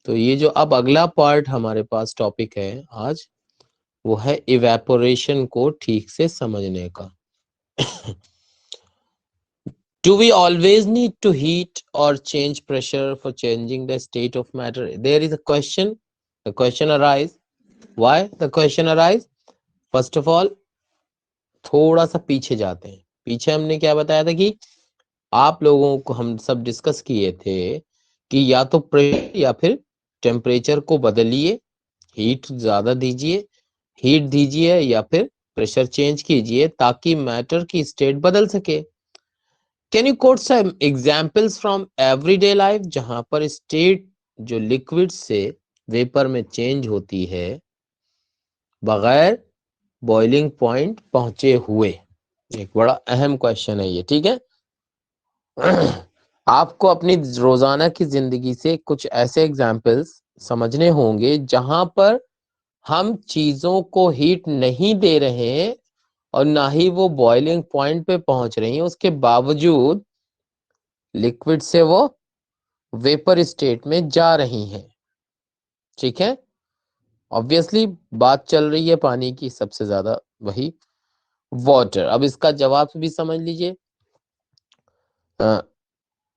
तो ये जो अब अगला पार्ट हमारे पास टॉपिक है आज, वो है इवेपोरेशन को ठीक से समझने का। Do we always need to heat or change pressure for changing the state of matter? There is a question. The question arise. Why the question arise? First of all, थोड़ा सा पीछे जाते हैं। पीछे हमने क्या बताया था कि आप लोगों को हम सब डिस्कस किए थे कि या तो प्रेशर या फिर टेम्परेचर को बदलिए, हीट ज्यादा दीजिए, हीट दीजिए या फिर प्रेशर चेंज कीजिए ताकि मैटर की स्टेट बदल सके। Can you quote some examples from everyday life जहां पर स्टेट जो लिक्विड से वेपर में चेंज होती है बगैर बॉइलिंग पॉइंट पहुंचे हुए? एक बड़ा अहम क्वेश्चन है ये, ठीक है। आपको अपनी रोजाना की जिंदगी से कुछ ऐसे एग्जाम्पल्स समझने होंगे जहां पर हम चीजों को हीट नहीं दे रहे हैं और ना ही वो बॉइलिंग पॉइंट पे पहुंच रही हैं, उसके बावजूद लिक्विड से वो वेपर स्टेट में जा रही हैं। ठीक है, ऑब्वियसली बात चल रही है पानी की सबसे ज्यादा, वही वाटर। अब इसका जवाब भी समझ लीजिए।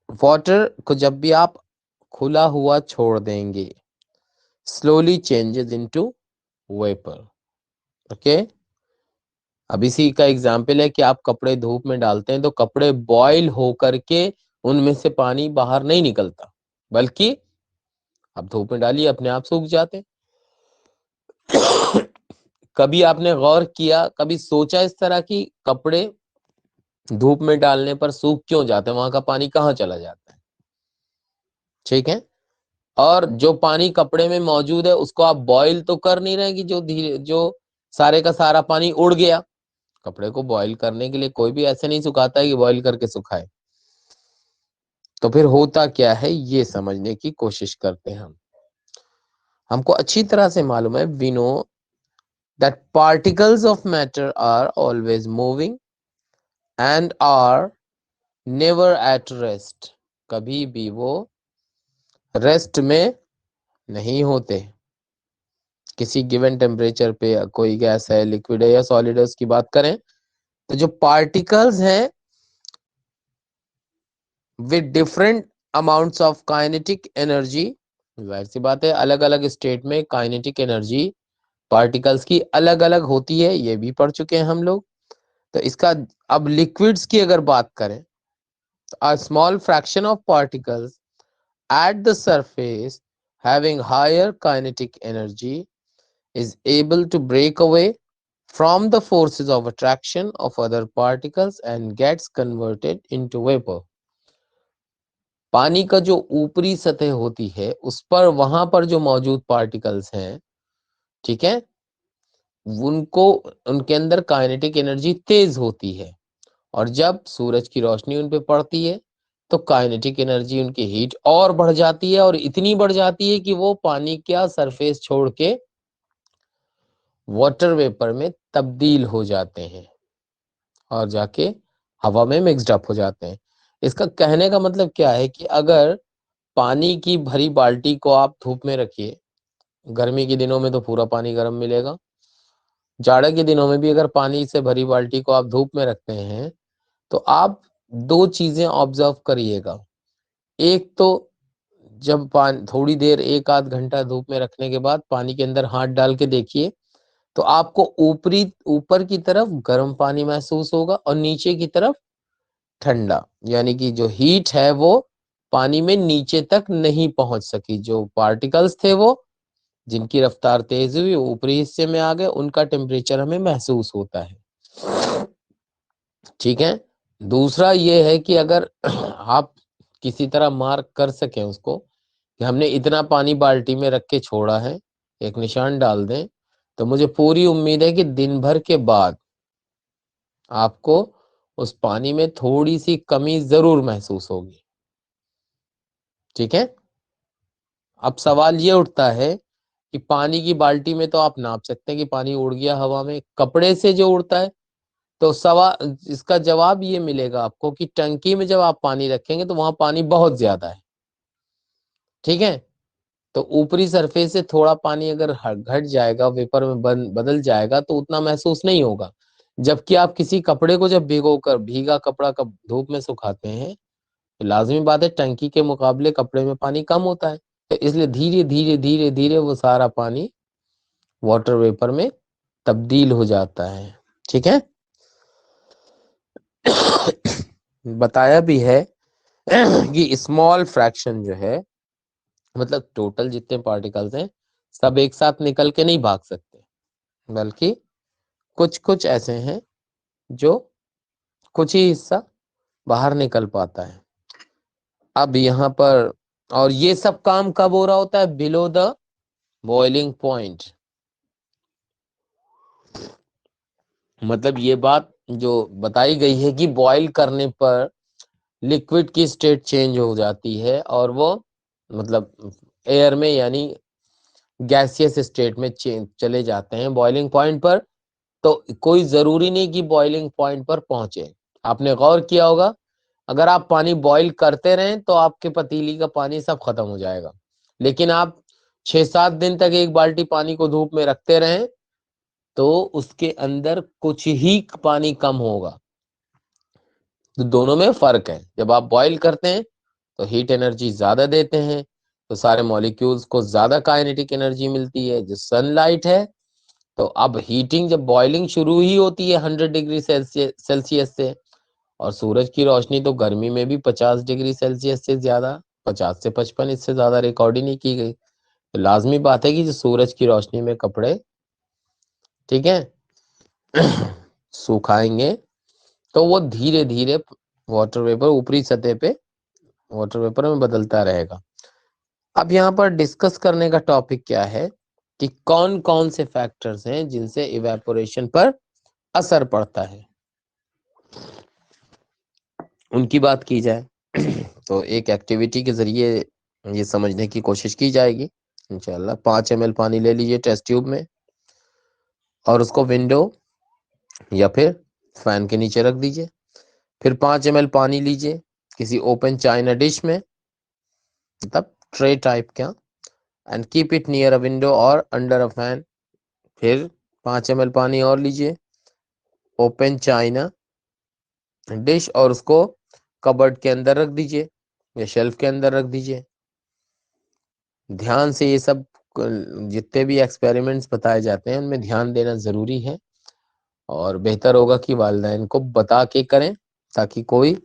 वाटर को जब भी आप खुला हुआ छोड़ देंगे, slowly changes into vapour. Okay, अब इसी का एग्जाम्पल है कि आप कपड़े धूप में डालते हैं तो कपड़े बॉयल होकर के उनमें से पानी बाहर नहीं निकलता, बल्कि आप धूप में डालिए अपने आप सूख जाते हैं। कभी आपने गौर किया, कभी सोचा इस तरह की कपड़े धूप में डालने पर सूख क्यों जाते हैं, वहां का पानी कहाँ चला जाता है? ठीक है, और जो पानी कपड़े में मौजूद है उसको आप बॉईल तो कर नहीं रहे कि जो धीरे जो सारे का सारा पानी उड़ गया। कपड़े को बॉईल करने के लिए कोई भी ऐसे नहीं सुखाता है कि बॉईल करके सुखाए। तो फिर होता क्या है ये समझने की कोशिश करते हैं हम। हमको अच्छी तरह से मालूम है, we know that particles of matter are always moving and are never at rest. कभी भी वो रेस्ट में नहीं होते। किसी गिवन टेम्परेचर पे कोई गैस है, लिक्विड है या सॉलिड है, उसकी बात करें तो जो पार्टिकल्स हैं with different amounts of kinetic energy, जाहिर सी बात है अलग अलग स्टेट में काइनेटिक एनर्जी पार्टिकल्स की अलग अलग होती है, ये भी पढ़ चुके हैं हम लोग। तो इसका अब लिक्विड्स की अगर बात करें तो a small fraction of particles at the surface having higher kinetic energy is able to break away from the forces of attraction of other particles and gets converted into vapor। पानी का जो ऊपरी सतह होती है उस पर वहां पर जो मौजूद पार्टिकल्स हैं, ठीक है, उनको उनके अंदर काइनेटिक एनर्जी तेज होती है और जब सूरज की रोशनी उन पे पड़ती है तो काइनेटिक एनर्जी उनकी हीट और बढ़ जाती है और इतनी बढ़ जाती है कि वो पानी का सरफेस छोड़ के वाटर वेपर में तब्दील हो जाते हैं और जाके हवा में मिक्सड अप हो जाते हैं। इसका कहने का मतलब क्या है कि अगर पानी की भरी बाल्टी को आप धूप में रखिए, गर्मी के दिनों में तो पूरा पानी गर्म मिलेगा, जाड़े के दिनों में भी अगर पानी से भरी बाल्टी को आप धूप में रखते हैं तो आप दो चीजें ऑब्जर्व करिएगा। एक तो जब पानी थोड़ी देर एक आध घंटा धूप में रखने के बाद पानी के अंदर हाथ डाल के देखिए तो आपको ऊपर की तरफ गर्म पानी महसूस होगा और नीचे की तरफ ठंडा, यानी कि जो हीट है वो पानी में नीचे तक नहीं पहुंच सकी। जो पार्टिकल्स थे वो जिनकी रफ्तार तेज हुई ऊपरी हिस्से में आ गए, उनका टेम्परेचर हमें महसूस होता है। ठीक है, दूसरा ये है कि अगर आप किसी तरह मार्क कर सकें उसको कि हमने इतना पानी बाल्टी में रख के छोड़ा है, एक निशान डाल दें, तो मुझे पूरी उम्मीद है कि दिन भर के बाद आपको उस पानी में थोड़ी सी कमी जरूर महसूस होगी। ठीक है, अब सवाल ये उठता है कि पानी की बाल्टी में तो आप नाप सकते हैं कि पानी उड़ गया हवा में, कपड़े से जो उड़ता है तो सवाल इसका जवाब ये मिलेगा आपको कि टंकी में जब आप पानी रखेंगे तो वहां पानी बहुत ज्यादा है। ठीक है, तो ऊपरी सरफेस से थोड़ा पानी अगर घट जाएगा, वेपर में बदल जाएगा, तो उतना महसूस नहीं होगा। जबकि आप किसी कपड़े को जब भिगोकर, भीगा कपड़ा कब धूप में सुखाते हैं, तो लाजमी बात है टंकी के मुकाबले कपड़े में पानी कम होता है, तो इसलिए धीरे धीरे धीरे धीरे वो सारा पानी वाटर वेपर में तब्दील हो जाता है। ठीक है। बताया भी है कि स्मॉल फ्रैक्शन जो है, मतलब टोटल जितने पार्टिकल्स हैं सब एक साथ निकल के नहीं भाग सकते, बल्कि कुछ कुछ ऐसे हैं जो कुछ ही हिस्सा बाहर निकल पाता है। अब यहाँ पर, और ये सब काम कब हो रहा होता है? Below the boiling point. मतलब ये बात जो बताई गई है कि बॉईल करने पर लिक्विड की स्टेट चेंज हो जाती है और वो मतलब एयर में यानी गैसियस स्टेट में चले जाते हैं बॉइलिंग पॉइंट पर। तो कोई जरूरी नहीं कि बॉइलिंग पॉइंट पर पहुंचे। आपने गौर किया होगा, अगर आप पानी बॉईल करते रहें तो आपके पतीली का पानी सब खत्म हो जाएगा, लेकिन आप 6-7 दिन तक एक बाल्टी पानी को धूप में रखते रहें तो उसके अंदर कुछ ही पानी कम होगा। तो दोनों में फर्क है। जब आप बॉईल करते हैं तो हीट एनर्जी ज्यादा देते हैं, तो सारे मॉलिक्यूल्स को ज्यादा काइनेटिक एनर्जी मिलती है जो सनलाइट है। तो अब हीटिंग, जब बॉइलिंग शुरू ही होती है 100 डिग्री सेल्सियस से, और सूरज की रोशनी तो गर्मी में भी 50 डिग्री सेल्सियस से ज्यादा, 50 से 55, इससे ज्यादा रिकॉर्ड ही नहीं की गई। तो लाजमी बात है कि जो सूरज की रोशनी में कपड़े, ठीक है, सुखाएंगे तो वो धीरे धीरे वाटर वेपर ऊपरी सतह पे वाटर वेपर में बदलता रहेगा। अब यहाँ पर डिस्कस करने का टॉपिक क्या है कि कौन कौन से फैक्टर्स हैं जिनसे इवेपोरेशन पर असर पड़ता है, उनकी बात की जाए। तो एक एक्टिविटी के जरिए ये समझने की कोशिश की जाएगी इंशाल्लाह। 5 ml पानी ले लीजिए टेस्ट ट्यूब में और उसको विंडो या फिर फैन के नीचे रख दीजिए। फिर 5 ml पानी लीजिए किसी ओपन चाइना डिश में, मतलब ट्रे टाइप का, and keep it near a window और अंडर अ फैन। फिर 5 ml पानी और लीजिए ओपन चाइना डिश और उसको कबर्ड के अंदर रख दीजिए या शेल्फ के अंदर रख दीजिए। ध्यान से ये सब जितने भी एक्सपेरिमेंट्स बताए जाते हैं उनमें ध्यान देना जरूरी है, और बेहतर होगा कि वालिदैन को बता के करें ताकि कोई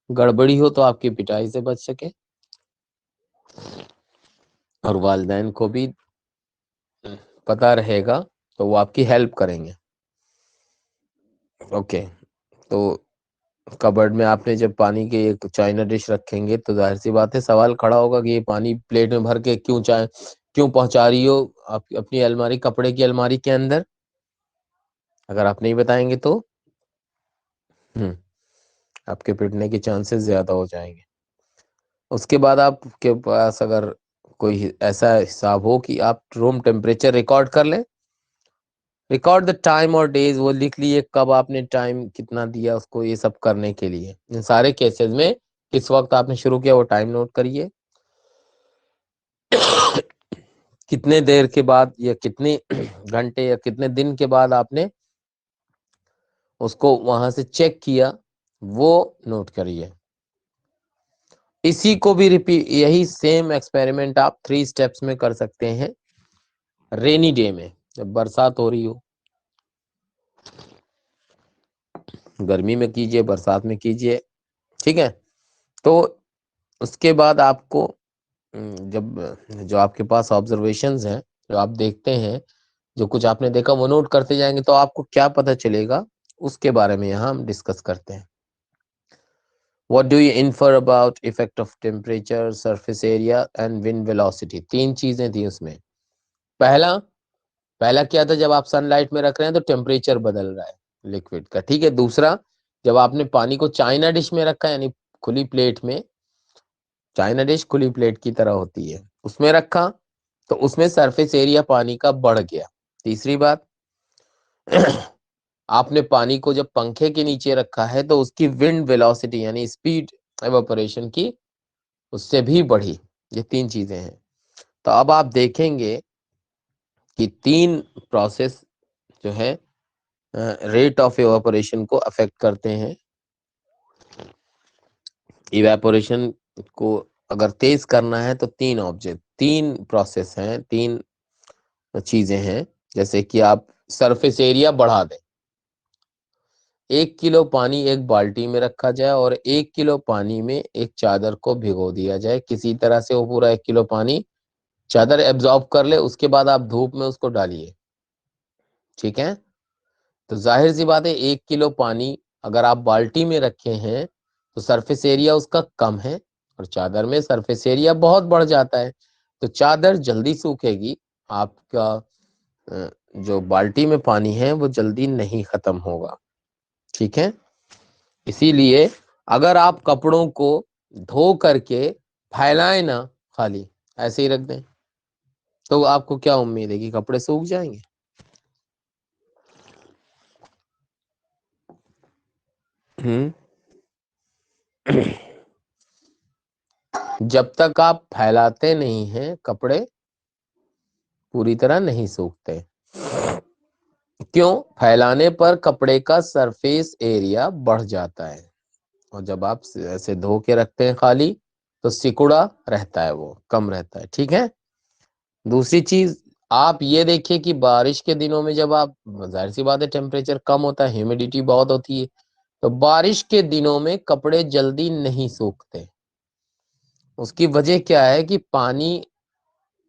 गड़बड़ी हो तो आपकी पिटाई से बच सके और वालिदैन को भी पता रहेगा तो वो आपकी हेल्प करेंगे। ओके। तो कबर्ड में आपने जब पानी के एक चाइना डिश रखेंगे तो जाहिर सी बात है सवाल खड़ा होगा कि ये पानी प्लेट में भर के क्यों पहुंचा रही हो आप अपनी अलमारी, कपड़े की अलमारी के अंदर। अगर आप नहीं बताएंगे तो आपके पिटने के चांसेस ज्यादा हो जाएंगे। उसके बाद आपके पास अगर कोई ऐसा हिसाब हो कि आप रूम टेम्परेचर रिकॉर्ड कर लें, रिकॉर्ड द टाइम और डेज, वो लिख लिए कब आपने टाइम कितना दिया उसको ये सब करने के लिए। इन सारे केसेस में किस वक्त आपने शुरू किया वो टाइम नोट करिए, कितने देर के बाद या कितने घंटे या कितने दिन के बाद आपने उसको वहां से चेक किया वो नोट करिए। इसी को भी रिपीट, यही सेम एक्सपेरिमेंट आप 3 स्टेप्स में कर सकते हैं रेनी डे में, जब बरसात हो रही हो। गर्मी में कीजिए, बरसात में कीजिए, ठीक है। तो उसके बाद आपको जब जो आपके पास ऑब्जर्वेशंस हैं, जो आप देखते हैं, जो कुछ आपने देखा वो नोट करते जाएंगे तो आपको क्या पता चलेगा उसके बारे में यहाँ हम डिस्कस करते हैं। What do you infer about effect of temperature, surface area and wind velocity? 3 चीजें थी उसमें। पहला पहला क्या था, जब आप सनलाइट में रख रहे हैं तो टेम्परेचर बदल रहा है लिक्विड का, ठीक है। दूसरा, जब आपने पानी को चाइना डिश में रखा यानी खुली प्लेट में, चाइना डिश खुली प्लेट की तरह होती है, उसमें रखा तो उसमें सरफेस एरिया पानी का बढ़ गया। तीसरी बात, आपने पानी को जब पंखे के नीचे रखा है तो उसकी विंड वेलोसिटी यानी स्पीड एवापोरेशन की उससे भी बढ़ी। ये 3 चीजें हैं। तो अब आप देखेंगे कि 3 प्रोसेस जो है रेट ऑफ इवेपोरेशन को अफेक्ट करते हैं। इवेपोरेशन को अगर तेज करना है तो 3 प्रोसेस हैं, 3 चीजें हैं। जैसे कि आप सरफेस एरिया बढ़ा दें, 1 किलो पानी एक बाल्टी में रखा जाए और 1 किलो पानी में एक चादर को भिगो दिया जाए। किसी तरह से वो पूरा 1 किलो पानी चादर एब्जॉर्ब कर ले, उसके बाद आप धूप में उसको डालिए। ठीक है, तो जाहिर सी बात है 1 किलो पानी अगर आप बाल्टी में रखे हैं तो सरफेस एरिया उसका कम है और चादर में सरफेस एरिया बहुत बढ़ जाता है, तो चादर जल्दी सूखेगी, आपका जो बाल्टी में पानी है वो जल्दी नहीं खत्म होगा। ठीक है, इसीलिए अगर आप कपड़ों को धो करके फैलाएं ना, खाली ऐसे ही रख दें, तो आपको क्या उम्मीद है कि कपड़े सूख जाएंगे? जब तक आप फैलाते नहीं हैं कपड़े पूरी तरह नहीं सूखते। क्यों? फैलाने पर कपड़े का सरफेस एरिया बढ़ जाता है और जब आप ऐसे धो के रखते हैं खाली तो सिकुड़ा रहता है, वो कम रहता है। ठीक है, दूसरी चीज आप ये देखिए कि बारिश के दिनों में जब आप, जाहिर सी बात है टेम्परेचर कम होता है, ह्यूमिडिटी बहुत होती है, तो बारिश के दिनों में कपड़े जल्दी नहीं सूखते। उसकी वजह क्या है कि पानी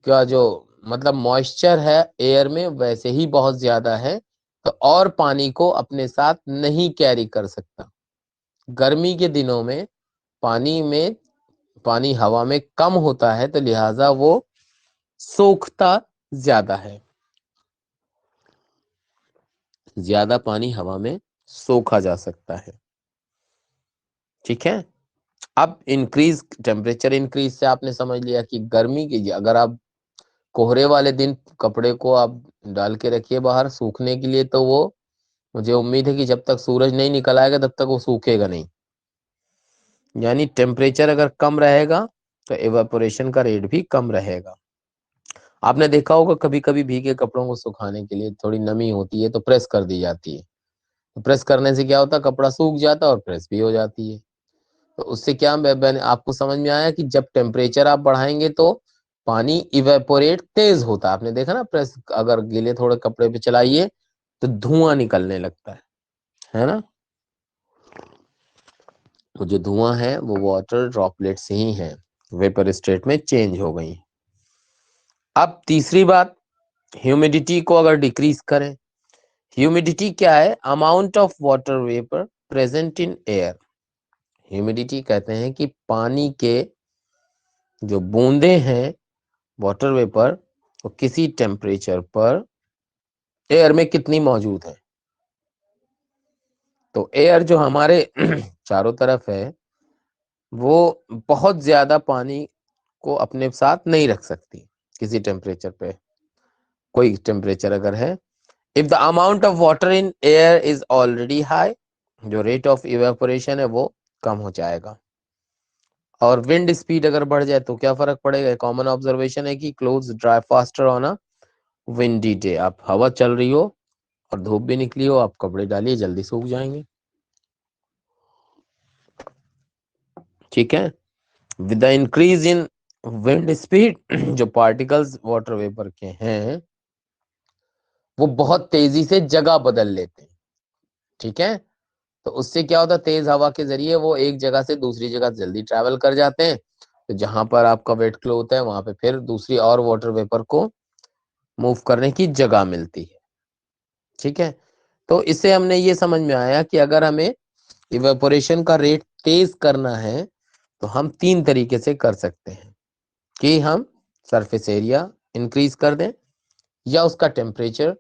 का जो मतलब मॉइस्चर है एयर में वैसे ही बहुत ज्यादा है, तो और पानी को अपने साथ नहीं कैरी कर सकता। गर्मी के दिनों में पानी हवा में कम होता है, तो लिहाजा वो सोखता ज्यादा है, ज्यादा पानी हवा में सोखा जा सकता है। ठीक है, अब इंक्रीज टेम्परेचर इंक्रीज से आपने समझ लिया कि गर्मी की, अगर आप कोहरे वाले दिन कपड़े को आप डाल के रखिए बाहर सूखने के लिए, तो वो, मुझे उम्मीद है कि जब तक सूरज नहीं निकल आएगा तब तक वो सूखेगा नहीं। यानी टेम्परेचर अगर कम रहेगा तो एवापोरेशन का रेट भी कम रहेगा। आपने देखा होगा कभी कभी भीगे कपड़ों को सुखाने के लिए थोड़ी नमी होती है तो प्रेस कर दी जाती है, तो प्रेस करने से क्या होता है, कपड़ा सूख जाता है और प्रेस भी हो जाती है। तो उससे क्या आपको समझ में आया कि जब टेम्परेचर आप बढ़ाएंगे तो पानी इवेपोरेट तेज होता है। आपने देखा ना, प्रेस अगर गीले थोड़े कपड़े पे चलाइए तो धुआं निकलने लगता है ना? तो जो धुआं है वो वाटर ड्रॉपलेट्स ही हैं, वेपर स्टेट में चेंज हो गई। अब तीसरी बात, ह्यूमिडिटी को अगर डिक्रीज करें, ह्यूमिडिटी क्या है? Amount of water vapour present in air. Humidity कहते हैं कि पानी के जो बूंदे हैं वाटर वेपर, वो किसी टेम्परेचर पर एयर में कितनी मौजूद है। तो एयर जो हमारे चारों तरफ है वो बहुत ज्यादा पानी को अपने साथ नहीं रख सकती किसी टेम्परेचर पे। कोई टेम्परेचर अगर है, if the amount of water in air is already high, जो रेट ऑफ इवेपोरेशन है वो कम हो जाएगा। और विंड स्पीड अगर बढ़ जाए तो क्या फर्क पड़ेगा? कॉमन ऑब्जर्वेशन है कि clothes dry faster on a windy day. आप हवा चल रही हो और धूप भी निकली हो, आप कपड़े डालिए जल्दी सूख जाएंगे। ठीक है, with the increase in wind speed जो पार्टिकल्स वाटर वेपर के हैं वो बहुत तेजी से जगह बदल लेते हैं। ठीक है, तो उससे क्या होता है, तेज हवा के जरिए वो एक जगह से दूसरी जगह जल्दी ट्रैवल कर जाते हैं, तो जहां पर आपका वेट क्लोथ है वहां पे फिर दूसरी और वाटर वेपर को मूव करने की जगह मिलती है। ठीक है, तो इससे हमने ये समझ में आया कि अगर हमें इवेपोरेशन का रेट तेज करना है तो हम 3 तरीके से कर सकते हैं कि हम सरफेस एरिया इंक्रीज कर दें, या उसका टेम्परेचर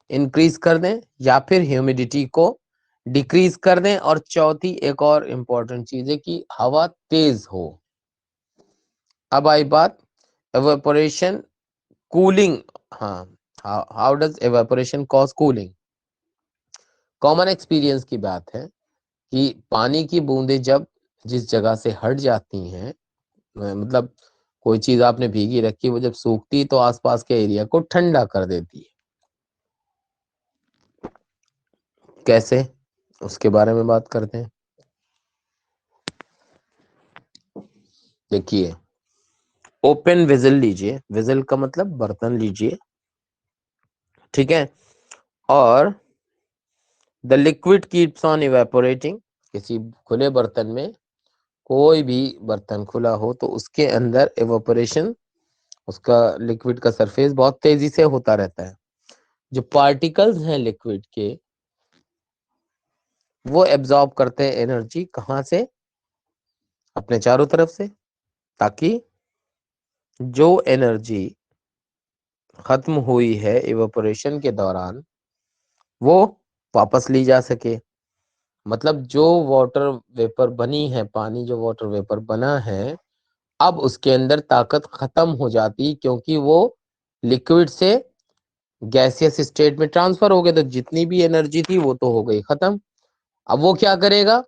इंक्रीज कर दें, या फिर ह्यूमिडिटी को डिक्रीज कर दें, और चौथी एक और इम्पोर्टेंट चीज है कि हवा तेज हो। अब आई बात एवेपोरेशन कूलिंग। हाँ, how does evaporation cause cooling? Common experience की बात है कि पानी की बूंदें जब जिस जगह से हट जाती हैं, मतलब कोई चीज आपने भीगी रखी, वो जब सूखती तो आसपास के एरिया को ठंडा कर देती है। कैसे, उसके बारे में बात करते हैं। देखिए, ओपन वेजल लीजिए, वेजल का मतलब बर्तन लीजिए, ठीक है, और the liquid keeps on evaporating. किसी खुले बर्तन में, कोई भी बर्तन खुला हो तो उसके अंदर इवेपोरेशन, उसका लिक्विड का सरफेस बहुत तेजी से होता रहता है। जो पार्टिकल्स हैं लिक्विड के, वो एब्जॉर्ब करते हैं एनर्जी, कहाँ से, अपने चारों तरफ से, ताकि जो एनर्जी खत्म हुई है इवेपोरेशन के दौरान वो वापस ली जा सके। मतलब जो वाटर वेपर बनी है, पानी जो वाटर वेपर बना है, अब उसके अंदर ताकत खत्म हो जाती, क्योंकि वो लिक्विड से गैसियस स्टेट में ट्रांसफर हो गए, तो जितनी भी एनर्जी थी वो तो हो गई खत्म। अब वो क्या करेगा,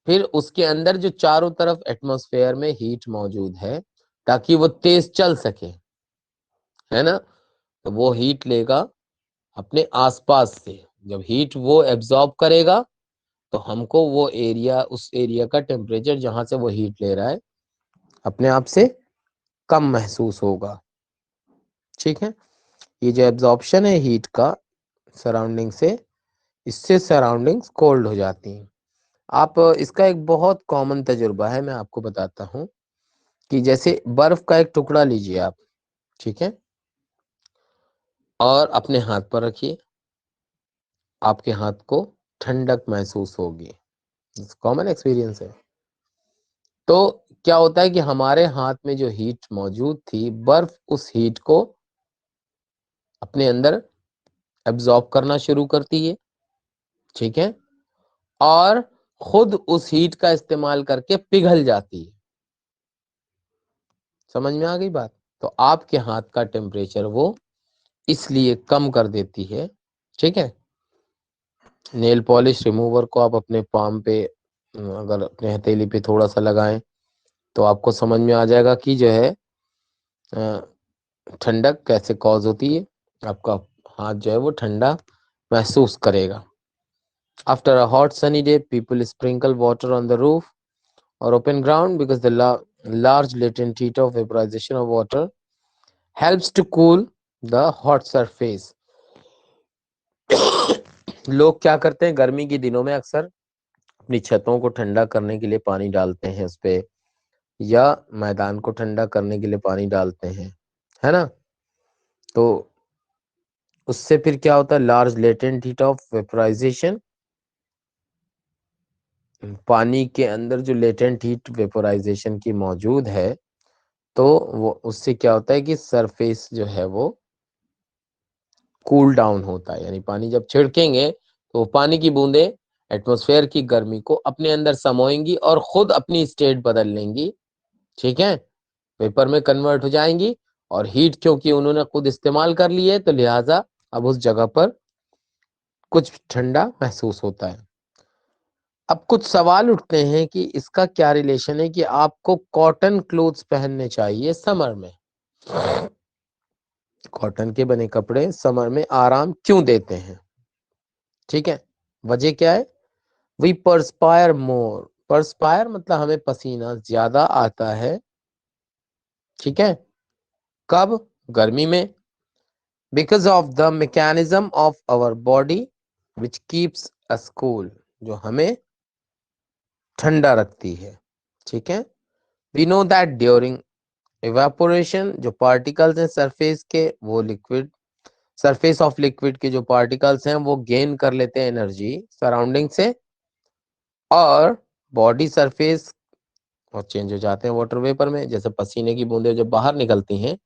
फिर उसके अंदर जो चारों तरफ एटमॉस्फेयर में हीट मौजूद है, ताकि वो तेज चल सके, है ना, तो वो हीट लेगा अपने आसपास से। जब हीट वो एब्जॉर्ब करेगा तो हमको वो एरिया, उस एरिया का टेम्परेचर जहां से वो हीट ले रहा है, अपने आप से कम महसूस होगा। ठीक है, ये जो एब्जॉर्प्शन है हीट का सराउंडिंग से, इससे सराउंडिंग्स कोल्ड हो जाती हैं। आप इसका एक बहुत कॉमन तजुर्बा है, मैं आपको बताता हूँ कि जैसे बर्फ का एक टुकड़ा लीजिए आप, ठीक है, और अपने हाथ पर रखिए, आपके हाथ को ठंडक महसूस होगी, कॉमन एक्सपीरियंस है। तो क्या होता है कि हमारे हाथ में जो हीट मौजूद थी, बर्फ उस हीट को अपने अंदर एब्जॉर्ब करना शुरू करती है, ठीक है, और खुद उस हीट का इस्तेमाल करके पिघल जाती है। समझ में आ गई बात? तो आपके हाथ का टेम्परेचर वो इसलिए कम कर देती है, ठीक है। नेल पॉलिश रिमूवर को आप अपने पाम पे, अगर अपने हथेली पे थोड़ा सा लगाएं तो आपको समझ में आ जाएगा कि जो है ठंडक कैसे कॉज होती है। आपका हाथ जो है वो ठंडा महसूस करेगा। After a hot sunny day, people sprinkle water on the roof or open ground because the large latent heat of vaporization of water helps to cool the hot surface. लोग क्या करते हैं गर्मी के दिनों में, अक्सर अपनी छतों को ठंडा करने के लिए पानी डालते हैं उस पे, या मैदान को ठंडा करने के लिए पानी डालते हैं, है ना। तो उससे फिर क्या होता है, large latent heat of vaporisation, पानी के अंदर जो लेटेंट हीट वेपोराइजेशन की मौजूद है, तो वो उससे क्या होता है कि सरफेस जो है वो कूल डाउन होता है। यानी पानी जब छिड़केंगे तो वो पानी की बूंदें एटमॉस्फेयर की गर्मी को अपने अंदर समोएंगी और खुद अपनी स्टेट बदल लेंगी, ठीक है, वेपर में कन्वर्ट हो जाएंगी, और हीट क्योंकि उन्होंने खुद इस्तेमाल कर ली है, तो लिहाजा अब उस जगह पर कुछ ठंडा महसूस होता है। अब कुछ सवाल उठते हैं कि इसका क्या रिलेशन है कि आपको कॉटन क्लोथ्स पहनने चाहिए समर में। कॉटन के बने कपड़े समर में आराम क्यों देते हैं, ठीक है, वजह क्या है। वी परस्पायर मोर, परस्पायर मतलब हमें पसीना ज्यादा आता है, ठीक है, कब, गर्मी में, because of the mechanism of our body which keeps us cool, जो हमें ठंडा रखती है, ठीक है। We know that during evaporation, जो पार्टिकल्स हैं सरफेस के, वो लिक्विड, सरफेस ऑफ लिक्विड के जो पार्टिकल्स हैं वो गेन कर लेते हैं एनर्जी सराउंडिंग से, और बॉडी सरफेस और चेंज हो जाते हैं वाटर वेपर में। जैसे पसीने की बूंदें जब बाहर निकलती हैं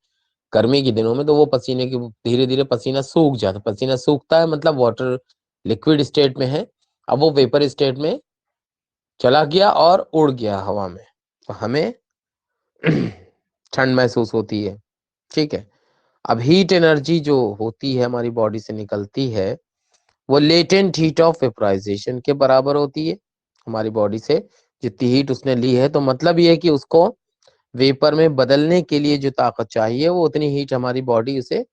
गर्मी के दिनों में, तो वो पसीने की, धीरे धीरे पसीना सूख जाता है, पसीना सूखता है मतलब वाटर लिक्विड स्टेट में है, अब वो वेपर स्टेट में चला गया और उड़ गया हवा में, तो हमें ठंड महसूस होती है, ठीक है। अब हीट एनर्जी जो होती है हमारी बॉडी से निकलती है, वो लेटेंट हीट ऑफ वेपराइजेशन के बराबर होती है। हमारी बॉडी से जितनी हीट उसने ली है, तो मतलब ये है कि उसको वेपर में बदलने के लिए जो ताकत चाहिए वो उतनी हीट हमारी बॉडी उसे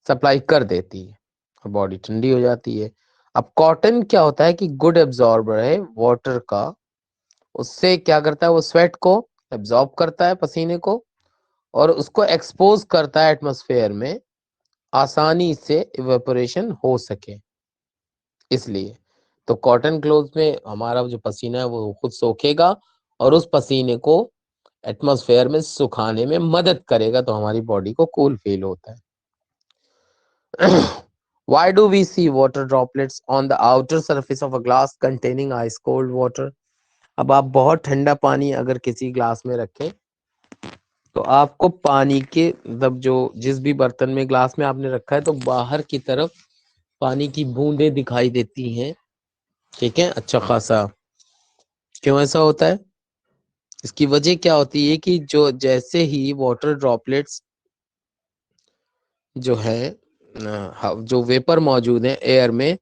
सप्लाई कर देती है और बॉडी ठंडी हो जाती है। अब कॉटन क्या होता है कि गुड एब्जॉर्बर है वाटर का, उससे क्या करता है वो स्वेट को एब्जॉर्ब करता है पसीने को और उसको एक्सपोज करता है एटमॉस्फेयर में, आसानी से इवेपोरेशन हो सके इसलिए। तो कॉटन क्लोथ में हमारा जो पसीना है वो खुद सोखेगा और उस पसीने को एटमॉस्फेयर में सुखाने में मदद करेगा, तो हमारी बॉडी को कूल फील होता है। Why do we see water droplets on the outer surface of a glass containing ice cold water? अब आप बहुत ठंडा पानी अगर किसी ग्लास में रखें तो आपको पानी के मतलब जो जिस भी बर्तन में ग्लास में आपने रखा है तो बाहर की तरफ पानी की बूंदें दिखाई देती हैं, ठीक है, अच्छा खासा। क्यों ऐसा होता है? इसकी वजह क्या होती है कि जो जैसे ही वाटर ड्रॉपलेट्स जो है जो वेपर मौजूद है एयर में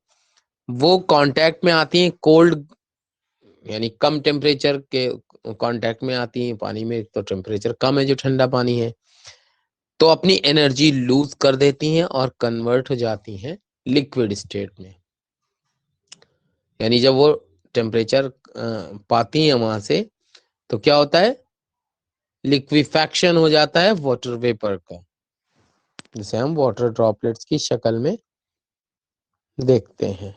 वो कांटेक्ट में आती हैं कोल्ड यानी कम टेम्परेचर के कांटेक्ट में आती हैं पानी में, तो टेम्परेचर कम है जो ठंडा पानी है, तो अपनी एनर्जी लूज कर देती हैं और कन्वर्ट हो जाती हैं लिक्विड स्टेट में। यानी जब वो टेम्परेचर पाती हैं वहां से तो क्या होता है, लिक्विफैक्शन हो जाता है वाटर वेपर का, जिसे हम वाटर ड्रॉपलेट्स की शक्ल में देखते हैं।